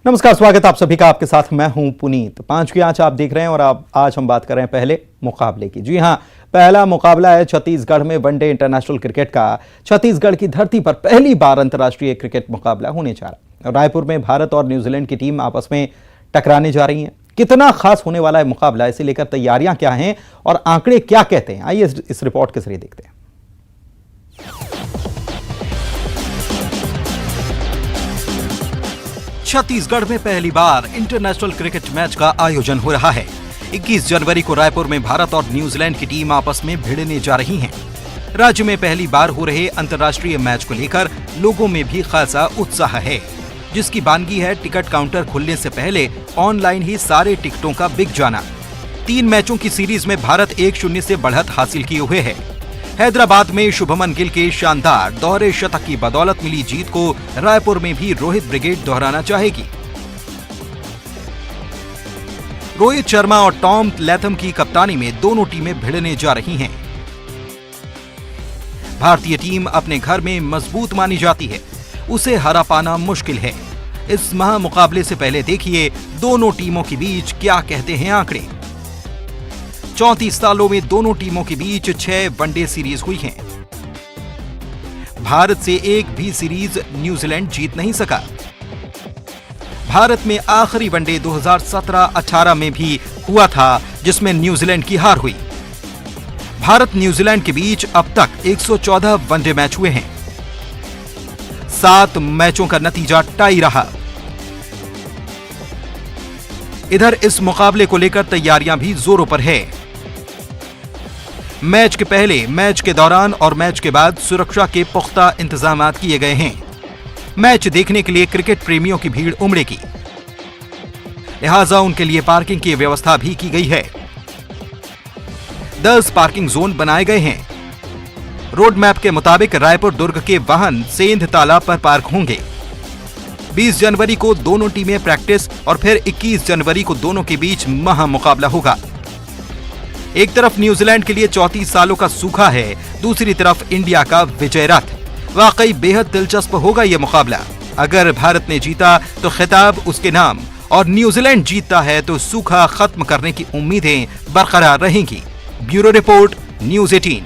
नमस्कार, स्वागत आप सभी का। आपके साथ मैं हूं पुनीत। 5 की आंच आप देख रहे हैं और आज हम बात कर रहे हैं पहले मुकाबले की। जी हां, पहला मुकाबला है छत्तीसगढ़ में वनडे इंटरनेशनल क्रिकेट का। छत्तीसगढ़ की धरती पर पहली बार अंतर्राष्ट्रीय क्रिकेट मुकाबला होने जा रहा है। रायपुर में भारत और न्यूजीलैंड की टीम आपस में टकराने जा रही है। कितना खास होने वाला है मुकाबला, इसे लेकर तैयारियां क्या हैं और आंकड़े क्या कहते हैं, आइए इस रिपोर्ट के जरिए देखते हैं। छत्तीसगढ़ में पहली बार इंटरनेशनल क्रिकेट मैच का आयोजन हो रहा है। 21 जनवरी को रायपुर में भारत और न्यूजीलैंड की टीम आपस में भिड़ने जा रही हैं। राज्य में पहली बार हो रहे अंतर्राष्ट्रीय मैच को लेकर लोगों में भी खासा उत्साह है, जिसकी बानगी है टिकट काउंटर खुलने से पहले ऑनलाइन ही सारे टिकटों का बिक जाना। 3 मैचों की सीरीज में भारत 1-0 से बढ़त हासिल किए हुए है। हैदराबाद में शुभमन गिल के शानदार दोहरे शतक की बदौलत मिली जीत को रायपुर में भी रोहित ब्रिगेड दोहराना चाहेगी। रोहित शर्मा और टॉम लैथम की कप्तानी में दोनों टीमें भिड़ने जा रही हैं। भारतीय टीम अपने घर में मजबूत मानी जाती है, उसे हरा पाना मुश्किल है। इस महामुकाबले से पहले देखिए दोनों टीमों के बीच क्या कहते हैं आंकड़े। 34 सालों में दोनों टीमों के बीच 6 वनडे सीरीज हुई हैं। भारत से एक भी सीरीज न्यूजीलैंड जीत नहीं सका। भारत में आखिरी वनडे 2017-18 में भी हुआ था, जिसमें न्यूजीलैंड की हार हुई। भारत न्यूजीलैंड के बीच अब तक 114 वनडे मैच हुए हैं। 7 मैचों का नतीजा टाई रहा। इधर इस मुकाबले को लेकर तैयारियां भी जोरों पर है। मैच के पहले, मैच के दौरान और मैच के बाद सुरक्षा के पुख्ता इंतजाम किए गए हैं। मैच देखने के लिए क्रिकेट प्रेमियों की भीड़ उमड़ेगी, लिहाजा उनके लिए पार्किंग की व्यवस्था भी की गई है। 10 पार्किंग जोन बनाए गए हैं। रोड मैप के मुताबिक रायपुर दुर्ग के वाहन सेंध तालाब पर पार्क होंगे। 20 जनवरी को दोनों टीमें प्रैक्टिस और फिर 21 जनवरी को दोनों के बीच महामुकाबला होगा। एक तरफ न्यूजीलैंड के लिए 34 सालों का सूखा है, दूसरी तरफ इंडिया का विजय रथ। वाकई बेहद दिलचस्प होगा यह मुकाबला। अगर भारत ने जीता तो खिताब उसके नाम, और न्यूजीलैंड जीतता है तो सूखा खत्म करने की उम्मीदें बरकरार रहेंगी। Bureau report, news 18।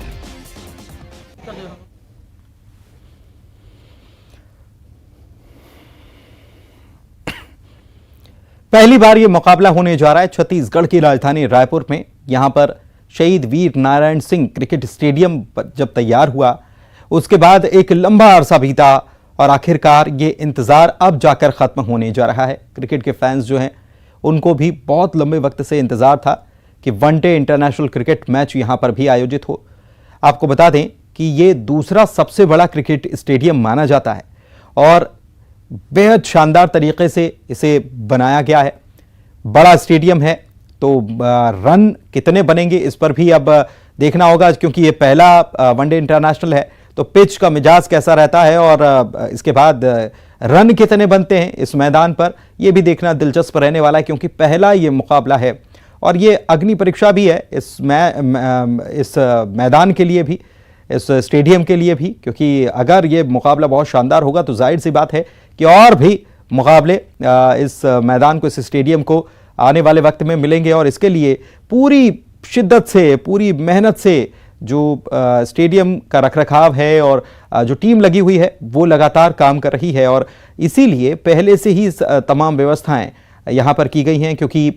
पहली बार ये मुकाबला होने जा रहा है छत्तीसगढ़ की राजधानी रायपुर में। यहां पर शहीद वीर नारायण सिंह क्रिकेट स्टेडियम जब तैयार हुआ, उसके बाद एक लंबा अरसा बीता और आखिरकार ये इंतजार अब जाकर खत्म होने जा रहा है। क्रिकेट के फैंस जो हैं उनको भी बहुत लंबे वक्त से इंतजार था कि वनडे इंटरनेशनल क्रिकेट मैच यहां पर भी आयोजित हो। आपको बता दें कि ये दूसरा सबसे बड़ा क्रिकेट स्टेडियम माना जाता है और बेहद शानदार तरीके से इसे बनाया गया है। बड़ा स्टेडियम है तो रन कितने बनेंगे इस पर भी अब देखना होगा, क्योंकि ये पहला वनडे इंटरनेशनल है तो पिच का मिजाज कैसा रहता है और इसके बाद रन कितने बनते हैं इस मैदान पर, यह भी देखना दिलचस्प रहने वाला है, क्योंकि पहला ये मुकाबला है और ये अग्नि परीक्षा भी है इस मैदान के लिए भी, इस स्टेडियम के लिए भी, क्योंकि अगर ये मुकाबला बहुत शानदार होगा तो जाहिर सी बात है कि और भी मुकाबले इस मैदान को, इस स्टेडियम को आने वाले वक्त में मिलेंगे। और इसके लिए पूरी शिद्दत से, पूरी मेहनत से जो स्टेडियम का रखरखाव है और जो टीम लगी हुई है वो लगातार काम कर रही है, और इसीलिए पहले से ही तमाम व्यवस्थाएं यहाँ पर की गई हैं, क्योंकि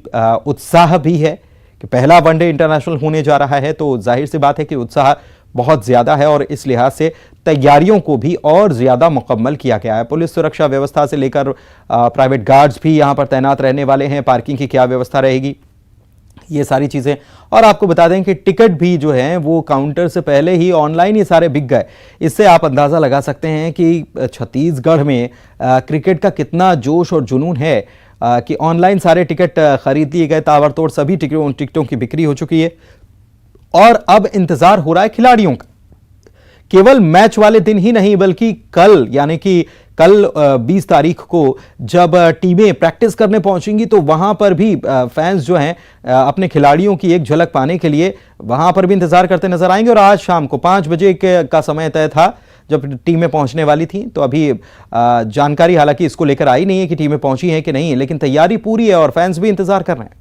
उत्साह भी है कि पहला वनडे इंटरनेशनल होने जा रहा है तो जाहिर सी बात है कि उत्साह बहुत ज़्यादा है और इस लिहाज से तैयारियों को भी और ज़्यादा मुकम्मल किया गया है। पुलिस सुरक्षा व्यवस्था से लेकर प्राइवेट गार्ड्स भी यहाँ पर तैनात रहने वाले हैं। पार्किंग की क्या व्यवस्था रहेगी, ये सारी चीज़ें। और आपको बता दें कि टिकट भी जो हैं वो काउंटर से पहले ही ऑनलाइन ही सारे बिक गए। इससे आप अंदाज़ा लगा सकते हैं कि छत्तीसगढ़ में क्रिकेट का कितना जोश और जुनून है कि ऑनलाइन सारे टिकट खरीद लिए गए। ताबड़तोड़ सभी टिकटों की बिक्री हो चुकी है और अब इंतजार हो रहा है खिलाड़ियों का। केवल मैच वाले दिन ही नहीं बल्कि कल, यानी कि कल 20 तारीख को जब टीमें प्रैक्टिस करने पहुंचेंगी तो वहां पर भी फैंस जो हैं अपने खिलाड़ियों की एक झलक पाने के लिए वहां पर भी इंतजार करते नजर आएंगे। और आज शाम को 5 बजे का समय तय था जब टीमें पहुंचने वाली थी। तो अभी जानकारी हालांकि इसको लेकर आई नहीं है कि टीमें पहुंची हैं कि नहीं, लेकिन तैयारी पूरी है और फैंस भी इंतजार कर रहे हैं।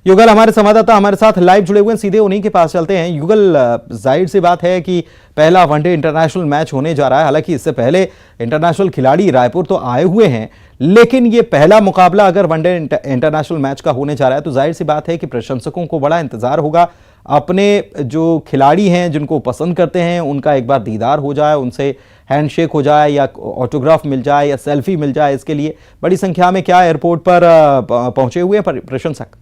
युगल हमारे संवाददाता हमारे साथ लाइव जुड़े हुए हैं, सीधे उन्हीं के पास चलते हैं। युगल, जाहिर सी बात है कि पहला वनडे इंटरनेशनल मैच होने जा रहा है। हालांकि इससे पहले इंटरनेशनल खिलाड़ी रायपुर तो आए हुए हैं, लेकिन ये पहला मुकाबला अगर वनडे इंटरनेशनल मैच का होने जा रहा है तो जाहिर सी बात है कि प्रशंसकों को बड़ा इंतजार होगा। अपने जो खिलाड़ी हैं जिनको पसंद करते हैं उनका एक बार दीदार हो जाए, उनसे हैंडशेक हो जाए या ऑटोग्राफ मिल जाए या सेल्फी मिल जाए, इसके लिए बड़ी संख्या में क्या एयरपोर्ट पर पहुंचे हुए हैं प्रशंसक।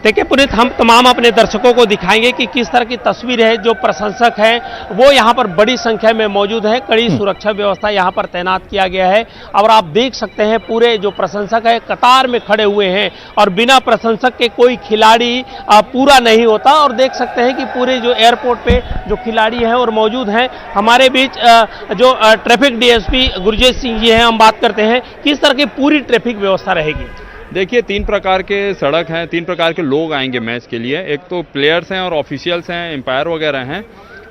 देखिए पुनीत, हम तमाम अपने दर्शकों को दिखाएंगे कि किस तरह की तस्वीर है। जो प्रशंसक हैं वो यहाँ पर बड़ी संख्या में मौजूद हैं। कड़ी सुरक्षा व्यवस्था यहाँ पर तैनात किया गया है और आप देख सकते हैं पूरे जो प्रशंसक है कतार में खड़े हुए हैं और बिना प्रशंसक के कोई खिलाड़ी पूरा नहीं होता। और देख सकते हैं कि पूरे जो एयरपोर्ट पे जो खिलाड़ी हैं और मौजूद हैं। हमारे बीच जो ट्रैफिक डीएसपी गुरजीत सिंह जी हैं, हम बात करते हैं किस तरह की पूरी ट्रैफिक व्यवस्था रहेगी। देखिए, 3 प्रकार के सड़क हैं, 3 प्रकार के लोग आएंगे मैच के लिए। एक तो प्लेयर्स हैं और ऑफिशियल्स हैं, एम्पायर वगैरह हैं,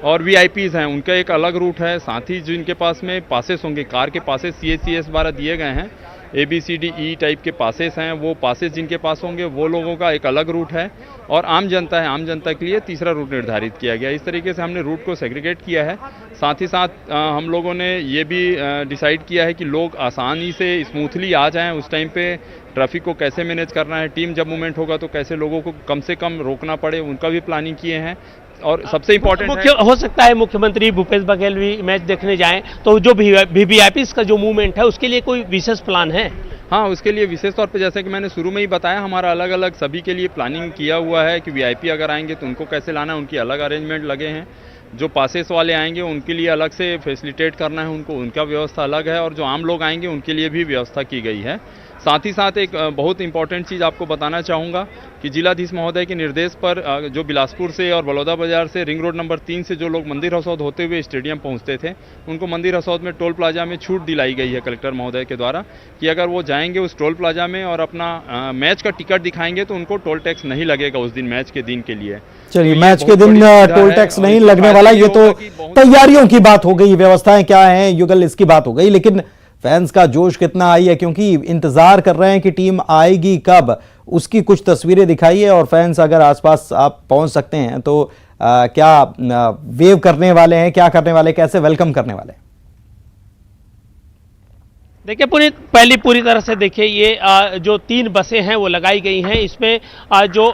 और वीआईपीज हैं, उनका एक अलग रूट है। साथ ही जिनके पास में पासेस होंगे, कार के पासेस CACS द्वारा दिए गए हैं, ABCDE टाइप के पासेस हैं, वो पासेस जिनके पास होंगे वो लोगों का एक अलग रूट है। और आम जनता है, आम जनता के लिए तीसरा रूट निर्धारित किया गया। इस तरीके से हमने रूट को सेग्रीगेट किया है। साथ ही साथ हम लोगों ने ये भी डिसाइड किया है कि लोग आसानी से स्मूथली आ जाएं। उस टाइम पे ट्रैफिक को कैसे मैनेज करना है, टीम जब मूवमेंट होगा तो कैसे लोगों को कम से कम रोकना पड़े, उनका भी प्लानिंग किए हैं। और सबसे इम्पोर्टेंट हो सकता है मुख्यमंत्री भूपेश बघेल भी मैच देखने जाएं, तो जो वीवीआईपी का जो मूवमेंट है उसके लिए कोई विशेष प्लान है? हाँ, उसके लिए विशेष तौर पे जैसे कि मैंने शुरू में ही बताया, हमारा अलग अलग सभी के लिए प्लानिंग किया हुआ है कि वीआईपी अगर आएंगे तो उनको कैसे लाना है, उनकी अलग अरेंजमेंट लगे हैं। जो पासेस वाले आएंगे उनके लिए अलग से फैसिलिटेट करना है उनको, उनका व्यवस्था अलग है। और जो आम लोग आएंगे उनके लिए भी व्यवस्था की गई है। साथ ही साथ एक बहुत इंपॉर्टेंट चीज़ आपको बताना चाहूँगा कि जिलाधीश महोदय के निर्देश पर जो बिलासपुर से और बलौदा बाजार से रिंग रोड नंबर 3 से जो लोग मंदिर हसौद होते हुए स्टेडियम पहुँचते थे, उनको मंदिर हसौद में टोल प्लाजा में छूट दिलाई गई है कलेक्टर महोदय के द्वारा कि अगर वो जाएंगे उस टोल प्लाजा में और अपना मैच का टिकट दिखाएंगे तो उनको टोल टैक्स नहीं लगेगा उस दिन, मैच के दिन के लिए। चलिए, मैच के दिन टोल टैक्स नहीं लगने वाला, ये तो तैयारियों की बात हो गई, व्यवस्थाएं क्या हैं युगल, इसकी बात हो गई। लेकिन फैंस का जोश कितना आई है, क्योंकि इंतजार कर रहे हैं कि टीम आएगी कब, उसकी कुछ तस्वीरें दिखाइए। और फैंस अगर आसपास आप पहुंच सकते हैं तो क्या वेव करने वाले हैं, क्या करने वाले, कैसे वेलकम करने वाले हैं? देखिए पुनीत, पहली पूरी तरह से देखिए ये जो 3 बसें हैं वो लगाई गई हैं। इसमें जो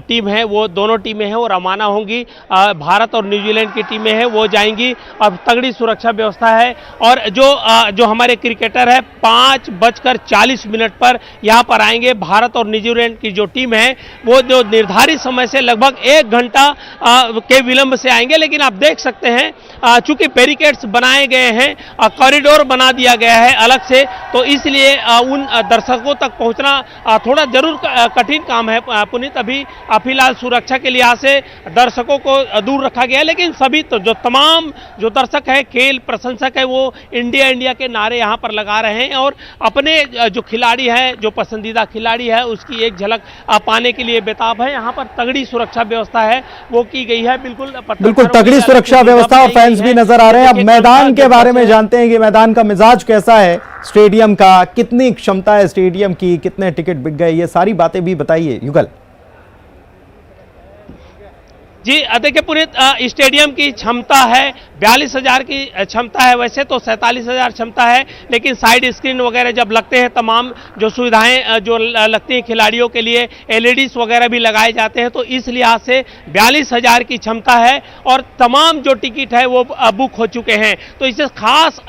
टीम है वो दोनों टीमें हैं वो रवाना होंगी। भारत और न्यूजीलैंड की टीमें हैं वो जाएंगी। अब तगड़ी सुरक्षा व्यवस्था है। और जो हमारे क्रिकेटर है 5:40 पर यहाँ पर आएंगे। भारत और न्यूजीलैंड की जो टीम है वो जो निर्धारित समय से लगभग 1 घंटा के विलंब से आएंगे। लेकिन आप देख सकते हैं चूंकि बैरिकेड्स बनाए गए हैं, कॉरिडोर बना दिया गया है अलग से, तो इसलिए उन दर्शकों तक पहुंचना थोड़ा जरूर कठिन काम है पुनीत। अभी फिलहाल सुरक्षा के लिहाज से दर्शकों को दूर रखा गया है, लेकिन सभी तो जो तमाम जो दर्शक है, खेल प्रशंसक है, वो इंडिया इंडिया के नारे यहां पर लगा रहे हैं और अपने जो खिलाड़ी है, जो पसंदीदा खिलाड़ी है, उसकी एक झलक पाने के लिए बेताब है। यहाँ पर तगड़ी सुरक्षा व्यवस्था है वो की गई है, बिल्कुल तगड़ी सुरक्षा व्यवस्था, और फैंस भी नजर आ रहे हैं। अब मैदान के बारे में जानते हैं कि मैदान का मिजाज कैसा है, स्टेडियम का कितनी क्षमता है, स्टेडियम की कितने टिकट बिक गए, ये सारी बातें भी बताइए युगल। जी देखिए पुनीत, स्टेडियम की क्षमता है 42,000 की क्षमता है। वैसे तो 47,000 क्षमता है, लेकिन साइड स्क्रीन वगैरह जब लगते हैं, तमाम जो सुविधाएं जो लगती हैं खिलाड़ियों के लिए, LEDs वगैरह भी लगाए जाते हैं, तो इस लिहाज से 42,000 की क्षमता है और तमाम जो टिकट है वो बुक हो चुके हैं। तो इससे खास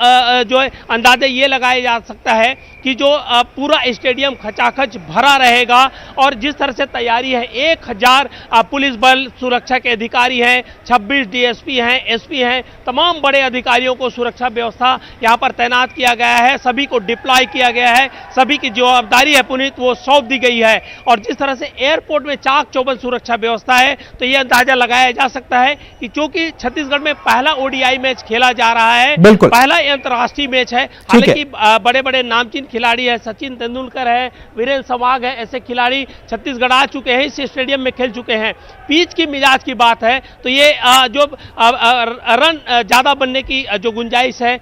जो है अंदाजे ये लगाया जा सकता है कि जो पूरा स्टेडियम खचाखच भरा रहेगा। और जिस तरह से तैयारी है, 1000 पुलिस बल सुरक्षा के अधिकारी हैं, 26 DSP हैं, SP हैं, तमाम बड़े अधिकारियों को सुरक्षा व्यवस्था यहाँ पर तैनात किया गया है, सभी को डिप्लॉय किया गया है, सभी की जवाबदारी है पुनीत वो सौंप दी गई है। और जिस तरह से एयरपोर्ट में चाक चौबंद सुरक्षा व्यवस्था है, तो ये अंदाजा लगाया जा सकता है कि क्योंकि छत्तीसगढ़ में पहला ओडीआई मैच खेला जा रहा है, पहला अंतर्राष्ट्रीय मैच है। हालांकि बड़े बड़े नामचीन खिलाड़ी है, सचिन तेंदुलकर है, वीरेंद्र सहवाग है, ऐसे खिलाड़ी छत्तीसगढ़ आ चुके हैं, इस स्टेडियम में खेल चुके हैं। पिच की मिजाज की बात है तो ये जो रन ज्यादा बनने की जो गुंजाइश है,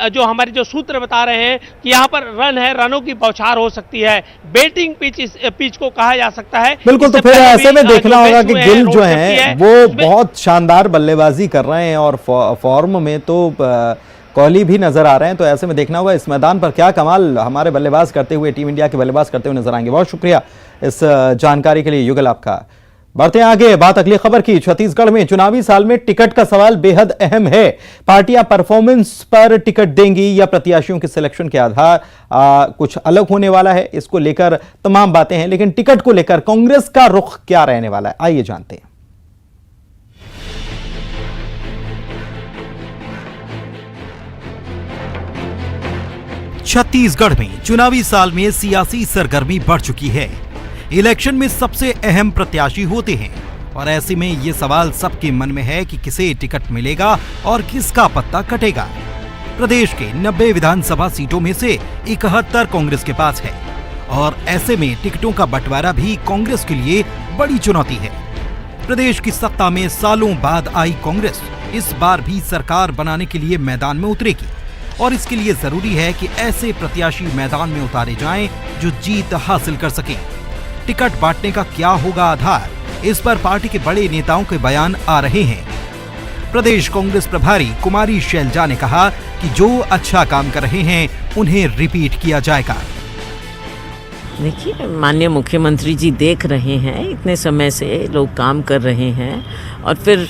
जो हमारे जो सूत्र बता रहे हैं कि यहाँ पर रन है, रनों की बौछार हो सकती है। बैटिंग पिच इस पिच को कहा जा सकता है। बिल्कुल, तो फिर ऐसे में देखना होगा कि गिल जो है वो बहुत शानदार बल्लेबाजी कर रहे हैं और फॉर्म में तो कोहली भी नजर आ रहे हैं, तो ऐसे में देखना होगा इस मैदान पर क्या कमाल हमारे बल्लेबाज करते हुए, टीम इंडिया के बल्लेबाज करते हुए नजर आएंगे। बहुत शुक्रिया इस जानकारी के लिए युगल आपका। बढ़ते हैं आगे, बात अगली खबर की। छत्तीसगढ़ में चुनावी साल में टिकट का सवाल बेहद अहम है। पार्टियां परफॉर्मेंस पर टिकट देंगी या प्रत्याशियों के सिलेक्शन के आधार कुछ अलग होने वाला है, इसको लेकर तमाम बातें हैं, लेकिन टिकट को लेकर कांग्रेस का रुख क्या रहने वाला है, आइए जानते हैं। छत्तीसगढ़ में चुनावी साल में सियासी सरगर्मी बढ़ चुकी है। इलेक्शन में सबसे अहम प्रत्याशी होते हैं और ऐसे में ये सवाल सबके मन में है कि किसे टिकट मिलेगा और किसका पत्ता कटेगा। प्रदेश के 90 विधानसभा सीटों में से 71 कांग्रेस के पास है और ऐसे में टिकटों का बंटवारा भी कांग्रेस के लिए बड़ी चुनौती है। प्रदेश की सत्ता में सालों बाद आई कांग्रेस इस बार भी सरकार बनाने के लिए मैदान में उतरेगी और इसके लिए जरूरी है कि ऐसे प्रत्याशी मैदान में उतारे जाएं जो जीत हासिल कर सकें। टिकट बांटने का क्या होगा आधार, इस पर पार्टी के बड़े नेताओं के बयान आ रहे हैं। प्रदेश कांग्रेस प्रभारी कुमारी शैलजा ने कहा कि जो अच्छा काम कर रहे हैं उन्हें रिपीट किया जाएगा। देखिए, माननीय मुख्यमंत्री जी देख रहे हैं, इतने समय से लोग काम कर रहे हैं और फिर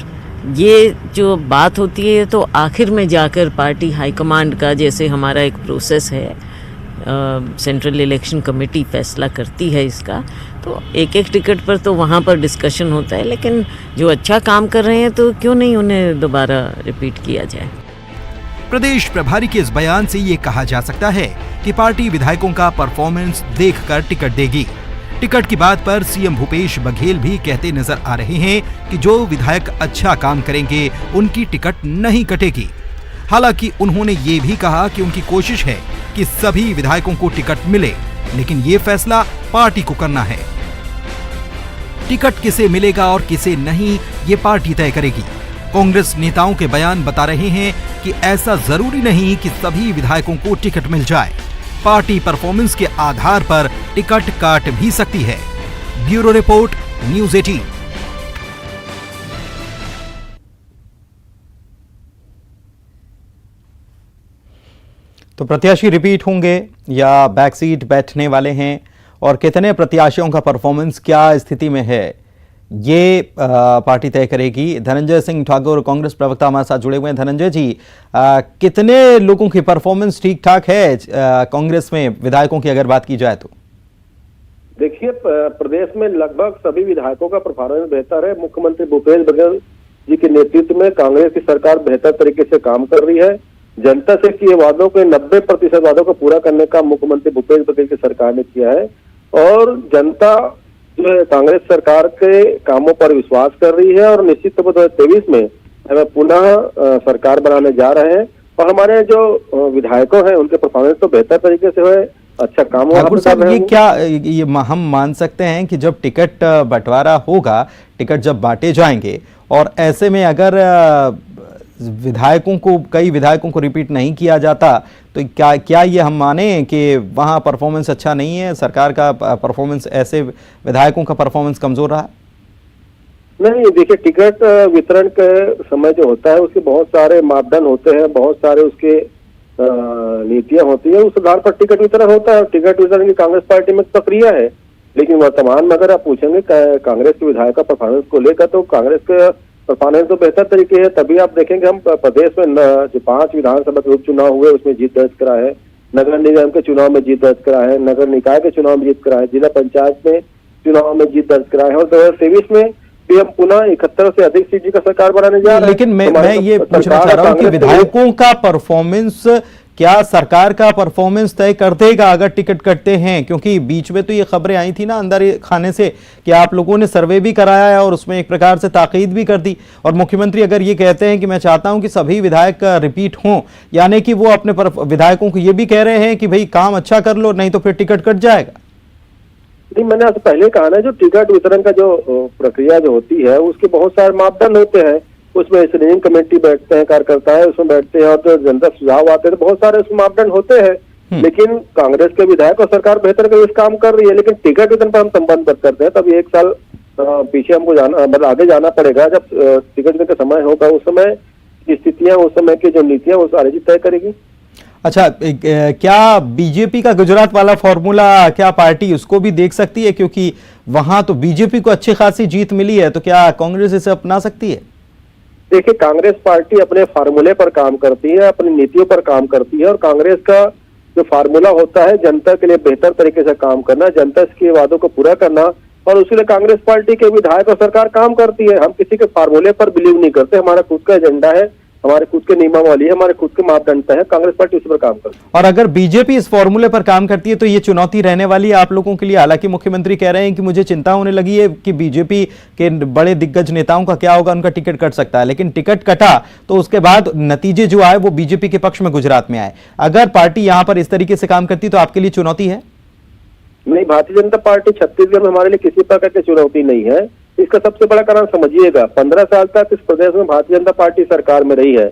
ये जो बात होती है तो आखिर में जाकर पार्टी हाईकमांड का, जैसे हमारा एक प्रोसेस है, सेंट्रल इलेक्शन कमेटी फैसला करती है इसका, तो एक एक टिकट पर तो वहाँ पर डिस्कशन होता है, लेकिन जो अच्छा काम कर रहे हैं तो क्यों नहीं उन्हें दोबारा रिपीट किया जाए। प्रदेश प्रभारी के इस बयान से ये कहा जा सकता है कि पार्टी विधायकों का परफॉर्मेंस देखकर टिकट देगी। टिकट की बात पर सीएम भूपेश बघेल भी कहते नजर आ रहे हैं कि जो विधायक अच्छा काम करेंगे उनकी टिकट नहीं कटेगी। हालांकि उन्होंने ये भी कहा कि उनकी कोशिश है कि सभी विधायकों को टिकट मिले, लेकिन ये फैसला पार्टी को करना है। टिकट किसे मिलेगा और किसे नहीं, ये पार्टी तय करेगी। कांग्रेस नेताओं के बयान बता रहे हैं कि ऐसा जरूरी नहीं कि सभी विधायकों को टिकट मिल जाए। पार्टी परफॉर्मेंस के आधार पर टिकट काट भी सकती है। Bureau report, news 18। तो प्रत्याशी रिपीट होंगे या बैकसीट बैठने वाले हैं और कितने प्रत्याशियों का परफॉर्मेंस क्या स्थिति में है, ये पार्टी तय करेगी। धनंजय सिंह ठाकुर कांग्रेस प्रवक्ता हमारे साथ जुड़े हुए हैं। धनंजय जी, कितने लोगों की परफॉर्मेंस ठीक ठाक है कांग्रेस में, विधायकों की अगर बात की जाए तो? देखिए, प्रदेश में लगभग सभी विधायकों का परफॉर्मेंस बेहतर है। मुख्यमंत्री भूपेश बघेल जी के नेतृत्व में कांग्रेस की सरकार बेहतर तरीके से काम कर रही है। जनता से किए वादों के 90% वादों को पूरा करने का मुख्यमंत्री भूपेश बघेल की सरकार ने किया है और जनता जो है कांग्रेस सरकार के कामों पर विश्वास कर रही है और निश्चित तौर पर 2023 में हमें पुनः सरकार बनाने जा रहे हैं और हमारे जो विधायकों हैं उनके परफॉर्मेंस तो बेहतर तरीके से हुए, अच्छा काम ठाकुर साहब, ये क्या ये हम मान सकते हैं कि जब टिकट बंटवारा होगा, टिकट जब बांटे जाएंगे और ऐसे में अगर कई विधायकों को रिपीट नहीं किया जाता तो क्या ये हम माने कि वहां परफॉर्मेंस अच्छा नहीं है, सरकार का परफॉर्मेंस, ऐसे विधायकों का परफॉर्मेंस कमजोर रहा? नहीं, देखिए, टिकट वितरण के समय जो होता है उसके बहुत सारे मापदंड होते हैं, बहुत सारे उसके नीतियां होती है, उस आधार पर टिकट वितरण होता है। टिकट वितरण की कांग्रेस पार्टी में प्रक्रिया है, लेकिन वर्तमान में अगर आप पूछेंगे कांग्रेस के विधायक का परफॉर्मेंस को लेकर तो कांग्रेस के परफॉर्मेंस तो बेहतर तरीके है। तभी आप देखेंगे हम प्रदेश में जो 5 विधानसभा के उपचुनाव हुए उसमें जीत दर्ज करा है, नगर निगम के चुनाव में जीत दर्ज करा है, नगर निकाय के चुनाव में जीत करा है, जिला पंचायत में चुनाव में जीत दर्ज करा है और 2023 में सीपीएम पुनः 71 से अधिक सीट का सरकार बनाने जा रहा है। लेकिन मैं ये पूछना चाह रहा हूं कि विधायकों का परफॉर्मेंस, क्या सरकार का परफॉर्मेंस तय कर देगा अगर टिकट कटते हैं? क्योंकि बीच में तो ये खबरें आई थी ना अंदर खाने से कि आप लोगों ने सर्वे भी कराया है और उसमें एक प्रकार से ताकीद भी कर दी, और मुख्यमंत्री अगर ये कहते हैं कि मैं चाहता हूं कि सभी विधायक रिपीट हों, यानी कि वो अपने विधायकों को ये भी कह रहे हैं कि भाई काम अच्छा कर लो नहीं तो फिर टिकट कट जाएगा। नहीं, मैंने आपसे पहले कहा ना, जो टिकट वितरण का जो प्रक्रिया जो होती है उसके बहुत सारे मापदंड होते हैं। उसमें स्क्रीनिंग कमेटी बैठते हैं, कार्यकर्ता है उसमें बैठते हैं, और जो जनता सुझाव आते हैं तो बहुत सारे उसमें मापदंड होते हैं। लेकिन कांग्रेस के विधायक और सरकार बेहतर कर इस काम कर रही है, लेकिन टिकट वितरण पर हम संबंध करते हैं। तब 1 साल पीछे हमको जाना, मतलब आगे जाना पड़ेगा। जब टिकट वितरण का समय होगा उस समय की स्थितियां, उस समय की जो नीतियां वो सारी तय करेगी। अच्छा, क्या बीजेपी का गुजरात वाला फॉर्मूला क्या पार्टी उसको भी देख सकती है? क्योंकि वहां तो बीजेपी को अच्छी खासी जीत मिली है, तो क्या कांग्रेस इसे अपना सकती है? देखिए, कांग्रेस पार्टी अपने फार्मूले पर काम करती है, अपनी नीतियों पर काम करती है, और कांग्रेस का जो फार्मूला होता है जनता के लिए बेहतर तरीके से काम करना, जनता के वादों को पूरा करना, और उसके लिए कांग्रेस पार्टी के विधायक और सरकार काम करती है। हम किसी के फार्मूले पर बिलीव नहीं करते, हमारा खुद का एजेंडा है, हमारे खुद के नियमावली है, हमारे खुद के मापदंड है, कांग्रेस पार्टी उस पर काम करती है। और अगर बीजेपी इस फॉर्मूले पर काम करती है तो ये चुनौती रहने वाली है आप लोगों के लिए। हालांकि मुख्यमंत्री कह रहे हैं कि मुझे चिंता होने लगी है कि बीजेपी के बड़े दिग्गज नेताओं का क्या होगा, उनका टिकट कट सकता है। लेकिन टिकट कटा तो उसके बाद नतीजे जो आए वो बीजेपी के पक्ष में गुजरात में आए। अगर पार्टी यहां पर इस तरीके से काम करती तो आपके लिए चुनौती है? नहीं, भारतीय जनता पार्टी छत्तीसगढ़ में हमारे लिए किसी प्रकार की चुनौती नहीं है। इसका सबसे बड़ा कारण समझिएगा, 15 साल तक इस प्रदेश में भारतीय जनता पार्टी सरकार में रही है।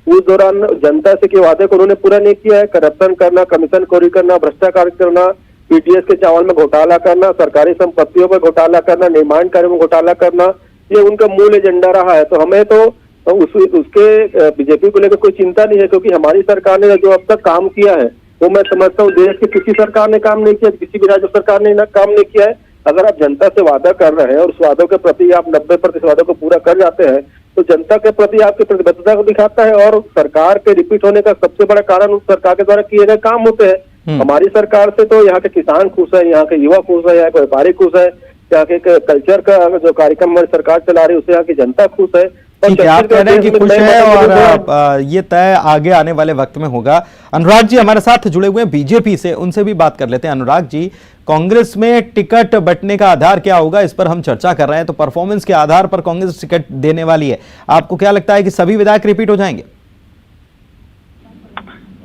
उस दौरान जनता से के वादे को उन्होंने पूरा नहीं किया है। करप्शन करना, कमीशन खोरी करना, भ्रष्टाचार करना, पीटीएस के चावल में घोटाला करना, सरकारी संपत्तियों पर घोटाला करना, निर्माण कार्य में घोटाला करना, ये उनका मूल एजेंडा रहा है। तो हमें तो उसके बीजेपी को लेकर कोई चिंता नहीं है, क्योंकि हमारी सरकार ने जो अब तक काम किया है वो मैं समझता हूँ देश की किसी सरकार ने काम नहीं किया, किसी भी राज्य सरकार ने काम नहीं किया है। अगर आप जनता से वादा कर रहे हैं और उस वादों के प्रति आप 90% वादों को पूरा कर जाते हैं तो जनता के प्रति आपकी प्रतिबद्धता को दिखाता है, और सरकार के रिपीट होने का सबसे बड़ा कारण उस सरकार के द्वारा किए गए काम होते हैं। हमारी सरकार से तो यहाँ के किसान खुश है, यहाँ के युवा खुश है, यहाँ के व्यापारी खुश है, यहाँ के कल्चर का जो कार्यक्रम हमारी सरकार चला रही है उससे यहाँ की जनता खुश है। ठीक है, आप कह रहे हैं कि खुश है और ये तय आगे आने वाले वक्त में होगा। अनुराग जी हमारे साथ जुड़े हुए हैं बीजेपी से, उनसे भी बात कर लेते हैं। अनुराग जी, कांग्रेस में टिकट बंटने का आधार क्या होगा, इस पर हम चर्चा कर रहे हैं। तो परफॉर्मेंस के आधार पर कांग्रेस टिकट देने वाली है, आपको क्या लगता है कि सभी विधायक रिपीट हो जाएंगे?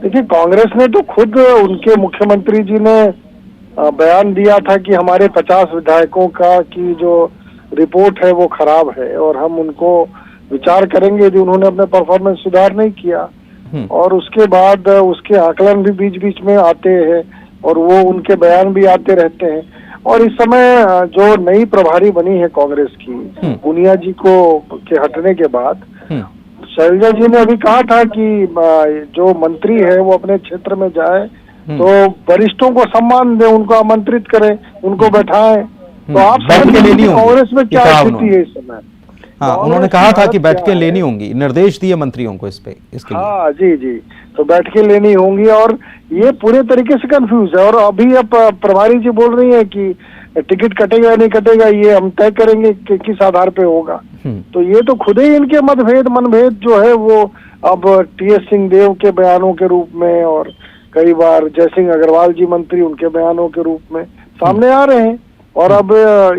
देखिए, कांग्रेस ने तो खुद, उनके मुख्यमंत्री जी ने बयान दिया था कि हमारे 50 विधायकों का की जो रिपोर्ट है वो खराब है और हम उनको विचार करेंगे यदि उन्होंने अपने परफॉर्मेंस सुधार नहीं किया। और उसके बाद उसके आकलन भी बीच बीच में आते हैं और वो उनके बयान भी आते रहते हैं। और इस समय जो नई प्रभारी बनी है कांग्रेस की, पुनिया जी को के हटने के बाद, शैलजा जी ने अभी कहा था कि जो मंत्री है वो अपने क्षेत्र में जाए तो वरिष्ठों को सम्मान दे, उनको आमंत्रित करें, उनको बैठाएं। तो आप कांग्रेस में क्या स्थिति है इस समय? हाँ, उन्होंने कहा था कि बैठकें लेनी होंगी, निर्देश दिए मंत्रियों को इसके लिए। हाँ जी जी, तो बैठकें लेनी होंगी और ये पूरे तरीके से कंफ्यूज है। और अभी अब प्रभारी जी बोल रही है कि टिकट कटेगा या नहीं कटेगा ये हम तय करेंगे कि किस आधार पे होगा। तो ये तो खुद ही इनके मनभेद जो है वो अब टीएस सिंहदेव के बयानों के रूप में और कई बार जयसिंह अग्रवाल जी मंत्री उनके बयानों के रूप में सामने आ रहे हैं। और अब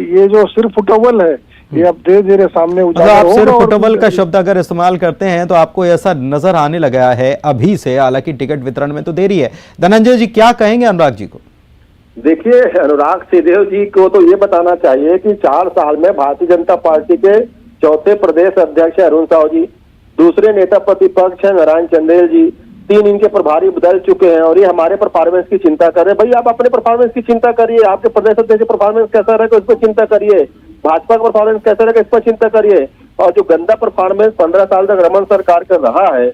ये जो सिर्फ फुटबॉल है ये अब धीरे धीरे सामने उजागर आप होगा। सिर्फ फुटबॉल का शब्द अगर इस्तेमाल करते हैं तो आपको ऐसा नजर आने लगा है अभी से, हालांकि टिकट वितरण में तो देरी है। धनंजय जी क्या कहेंगे अनुराग जी को? देखिए, अनुराग सिंहदेव जी को तो ये बताना चाहिए कि 4 साल में भारतीय जनता पार्टी के चौथे प्रदेश अध्यक्ष अरुण साहू जी, दूसरे नेता प्रतिपक्ष है नारायण चंदेल जी, 3 इनके प्रभारी बदल चुके हैं और ये हमारे परफॉर्मेंस की चिंता कर रहे हैं। भाई आप अपने परफॉर्मेंस की चिंता करिए, आपके प्रदेश अध्यक्ष परफॉर्मेंस कैसा रहेगा उस पर चिंता करिए, भाजपा का परफॉर्मेंस कैसा रहेगा इस पर चिंता करिए। और जो गंदा परफॉर्मेंस 15 साल तक रमन सरकार कर रहा है,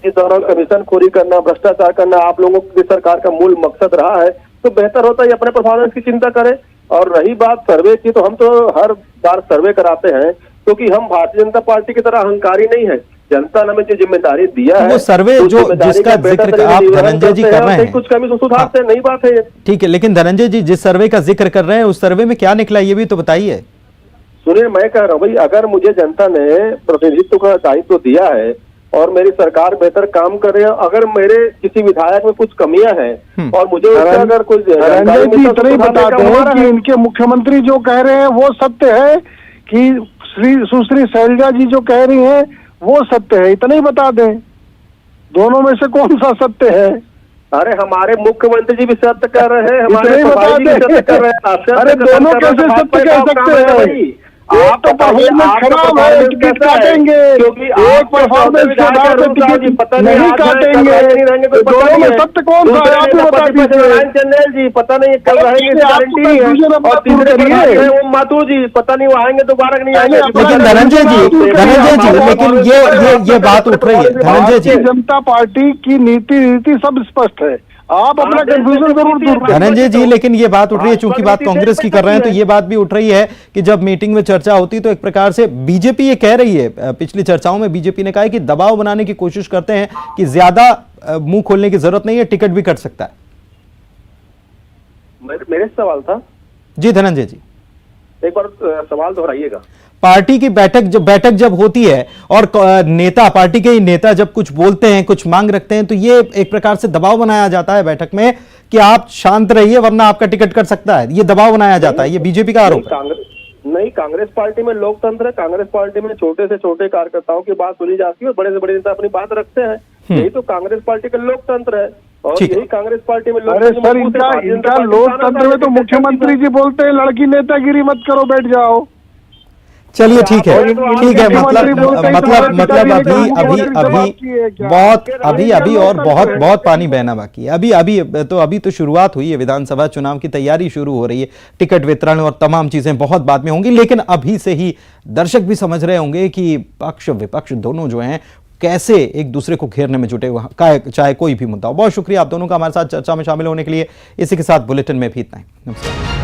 इस दौरान कमीशन खोरी करना, भ्रष्टाचार करना आप लोगों की सरकार का मूल मकसद रहा है, तो बेहतर होता है अपने परफॉर्मेंस की चिंता करें। और रही बात सर्वे की, तो हम तो हर बार सर्वे कराते हैं क्योंकि हम भारतीय जनता पार्टी की तरह अहंकारी नहीं है। जनता ने हमें जो जिम्मेदारी दिया है, वो सर्वे जो जिसका जिक्र आप धनंजय जी कर रहे हैं, कुछ कमी सुधारते हैं, नई बात है। ठीक है, लेकिन धनंजय जी जिस सर्वे का जिक्र कर रहे हैं उस सर्वे में क्या निकला ये भी तो बताइए। सुनिए, मैं कह रहा हूँ भाई, अगर मुझे जनता ने प्रतिनिधित्व का दायित्व दिया है और मेरी सरकार बेहतर काम कर रही है, अगर मेरे किसी विधायक में कुछ कमियां हैं और मुझे उसका अगर कुछ रंजन जी इतना ही बता दें कि इनके मुख्यमंत्री जो कह रहे हैं वो सत्य है कि सुश्री शैलजा जी जो कह रही हैं वो सत्य है, इतना ही बता दें। दोनों में से कौन सा सत्य है? अरे हमारे मुख्यमंत्री जी भी सत्य कर रहे हैं, इतना ही बता दें। अरे दोनों कैसे सत्य कह सकते हैं? एक तो परफॉर्मेंस खराब है, टिकट काटेंगे, एक परफॉर्मेंस के बाद टिकट नहीं काटेंगे, दोनों में सत्य कौन सा है आप ही बता दीजिए। चंदेल जी पता नहीं कल रहेंगे, गारंटी नहीं है, और तीसरे करिए वो माथुर जी पता नहीं वो आएंगे दोबारा नहीं आएंगे। लेकिन धनंजय जी लेकिन ये बात उठ रही है धनंजय जी, जनता पार्टी की नीति सब स्पष्ट है, आप अपना कंफ्यूजन जरूर दूर करें। धनंजय जी लेकिन ये बात उठ रही है, चूंकि बात कांग्रेस की कर रहे हैं तो ये बात भी उठ रही है कि जब मीटिंग में चर्चा होती तो एक प्रकार से बीजेपी ये कह रही है, पिछली चर्चाओं में बीजेपी ने कहा है कि दबाव बनाने की कोशिश करते हैं कि ज्यादा मुंह खोलने की जरूरत नहीं है, टिकट भी कट सकता है। मेरे सवाल था जी धनंजय जी, एक बार सवाल दोहराइएगा। पार्टी की बैठक जब होती है और नेता, पार्टी के ही नेता जब कुछ बोलते हैं, कुछ मांग रखते हैं, तो ये एक प्रकार से दबाव बनाया जाता है बैठक में कि आप शांत रहिए वरना आपका टिकट कट सकता है, ये दबाव बनाया जाता है, ये बीजेपी का आरोप है। नहीं, कांग्रेस पार्टी में लोकतंत्र है, कांग्रेस पार्टी में छोटे से छोटे कार्यकर्ताओं की बात सुनी जाती है और बड़े से बड़े नेता अपनी बात रखते हैं, यही तो कांग्रेस पार्टी का लोकतंत्र है। और यही कांग्रेस पार्टी में अरे सर इनका लोकतंत्र में तो मुख्यमंत्री जी बोलते हैं लड़की नेतागिरी मत करो, बैठ जाओ। चलिए ठीक है मतलब अभी और बहुत पानी बहना बाकी है। अभी तो शुरुआत हुई है, विधानसभा चुनाव की तैयारी शुरू हो रही है, टिकट वितरण और तमाम चीजें बहुत बाद में होंगी, लेकिन अभी से ही दर्शक भी समझ रहे होंगे कि पक्ष विपक्ष दोनों जो हैं कैसे एक दूसरे को घेरने में जुटे हुए, चाहे कोई भी मुद्दा हो। बहुत शुक्रिया आप दोनों का हमारे साथ चर्चा में शामिल होने के लिए। इसी के साथ बुलेटिन में भी इतना ही। नमस्कार।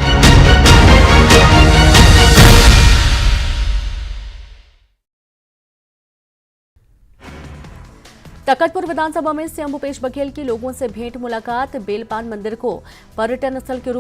तकतपुर विधानसभा में सीएम भूपेश बघेल की लोगों से भेंट मुलाकात, बेलपान मंदिर को पर्यटन स्थल के रूप